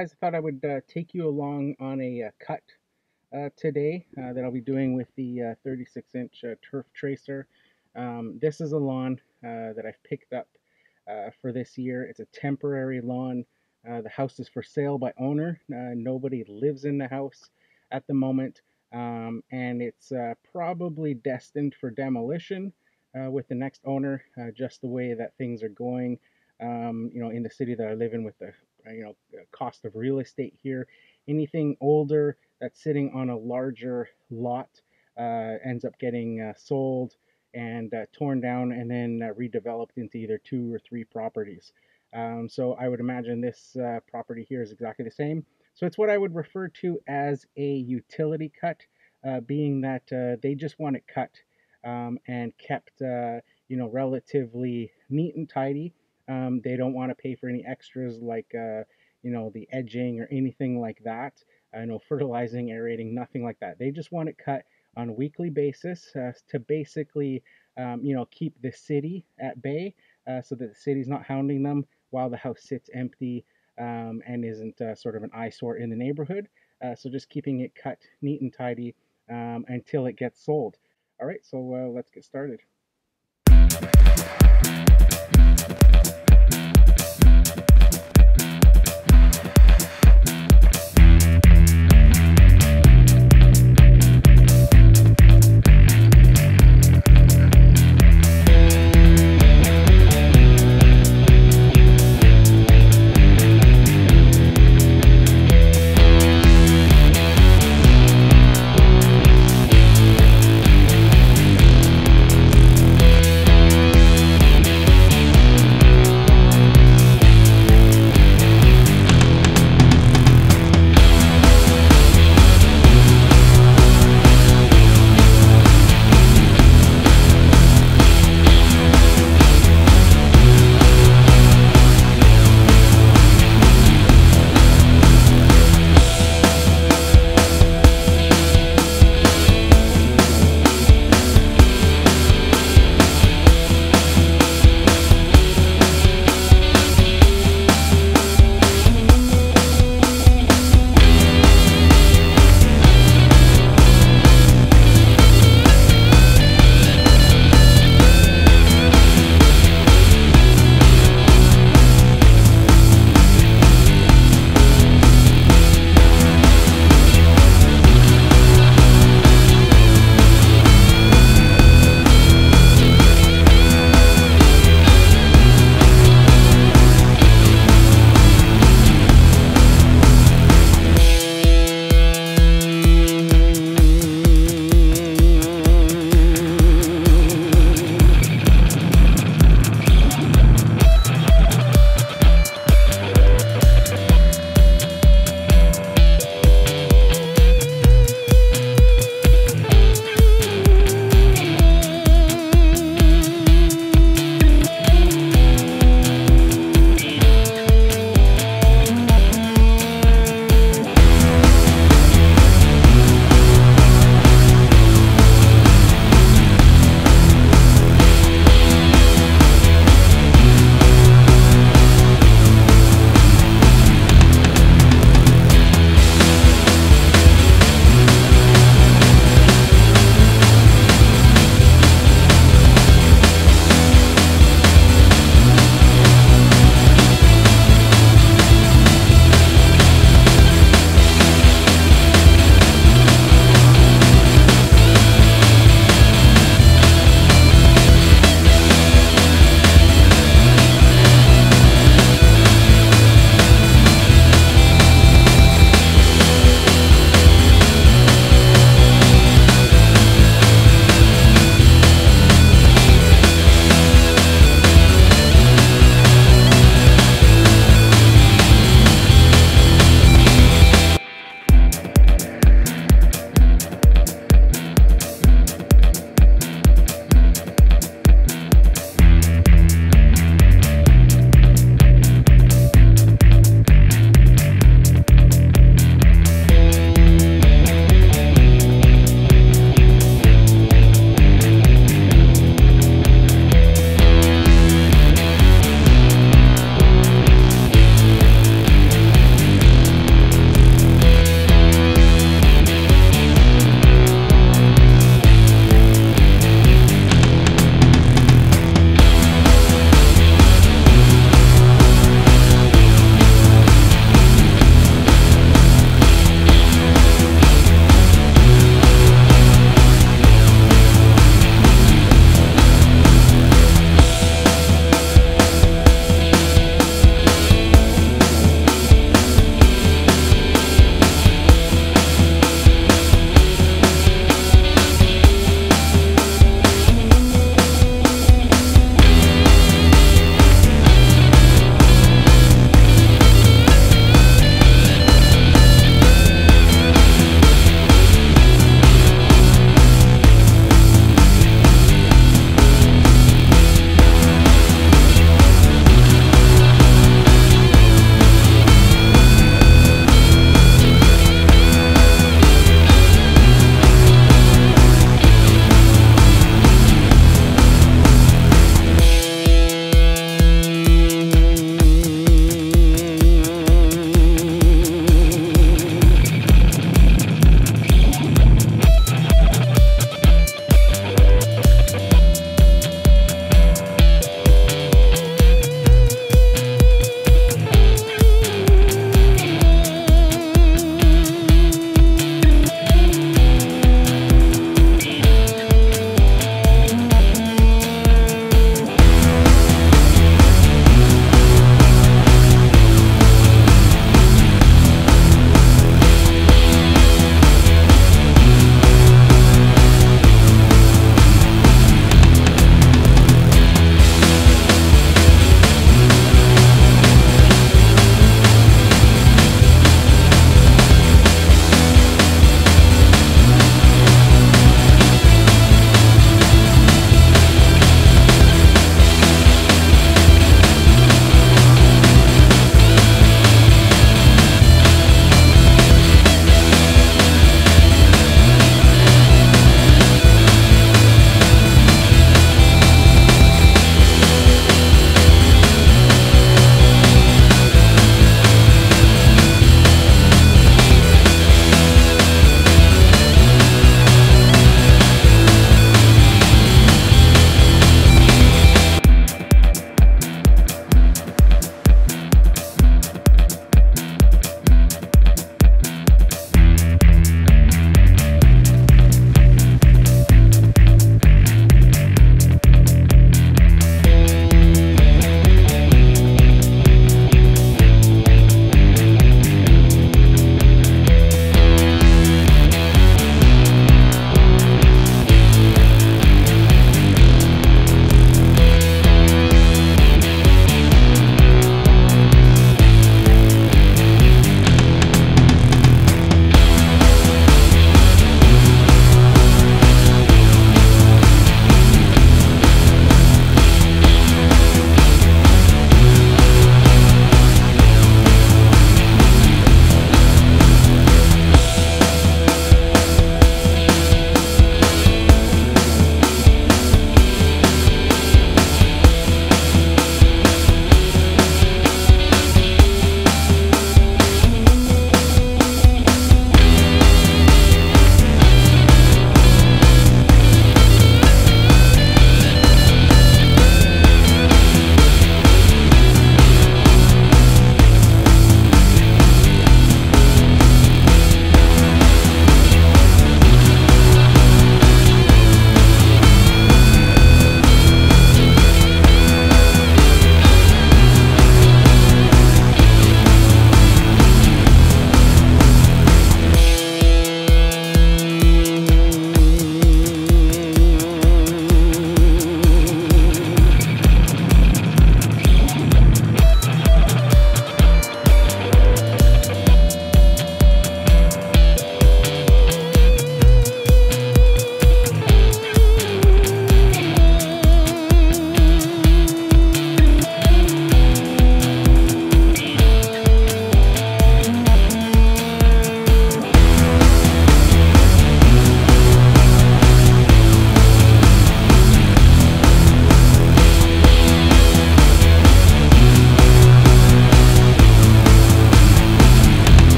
Guys, I thought I would take you along on a cut today that I'll be doing with the 36-inch turf tracer. This is a lawn that I've picked up for this year. It's a temporary lawn. The house is for sale by owner. Nobody lives in the house at the moment, and it's probably destined for demolition with the next owner, just the way that things are going. In the city that I live in with the cost of real estate here. Anything older that's sitting on a larger lot ends up getting sold and torn down and then redeveloped into either 2 or 3 properties. So I would imagine this property here is exactly the same. So it's what I would refer to as a utility cut, being that they just want it cut and kept, relatively neat and tidy. They don't want to pay for any extras like, the edging or anything like that. No fertilizing, aerating, nothing like that. They just want it cut on a weekly basis to basically, keep the city at bay so that the city's not hounding them while the house sits empty and isn't sort of an eyesore in the neighborhood. So just keeping it cut neat and tidy until it gets sold. All right, so let's get started.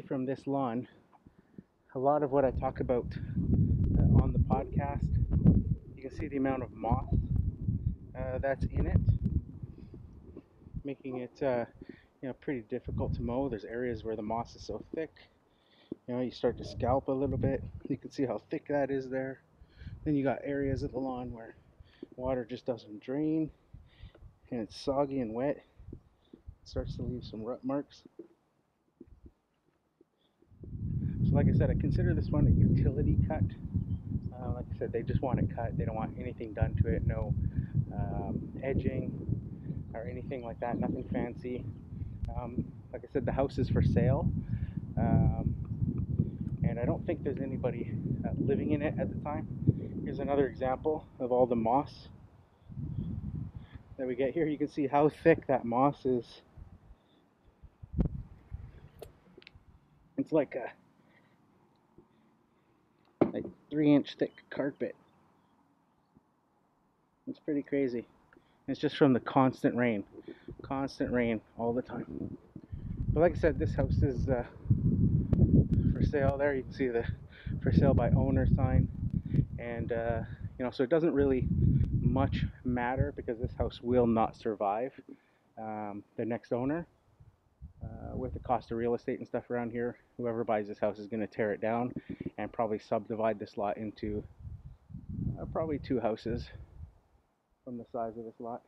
see from this lawn a lot of what I talk about on the podcast. You can see the amount of moss that's in it, making it pretty difficult to mow. There's areas where the moss is so thick, you start to scalp a little bit. You can see how thick that is there. Then you got areas of the lawn where water just doesn't drain and it's soggy and wet. It starts to leave some rut marks. So like I said, I consider this one a utility cut. Like I said, they just want it cut. They don't want anything done to it. No edging or anything like that. Nothing fancy. Like I said, the house is for sale. And I don't think there's anybody living in it at the time. Here's another example of all the moss that we get here. You can see how thick that moss is. It's like a 3-inch thick carpet. It's pretty crazy. It's just from the constant rain all the time. But like I said, this house is for sale. There you can see the for sale by owner sign, and so it doesn't really much matter because this house will not survive the next owner. With the cost of real estate and stuff around here, whoever buys this house is going to tear it down and probably subdivide this lot into probably 2 houses from the size of this lot.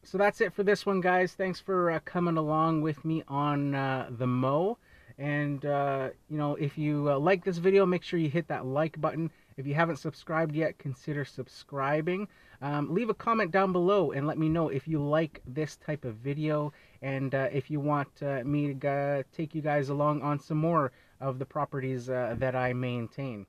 So that's it for this one, guys. Thanks for coming along with me on the mow. And if you like this video, make sure you hit that like button. If you haven't subscribed yet, consider subscribing. Leave a comment down below and let me know if you like this type of video, and if you want me to take you guys along on some more of the properties that I maintain.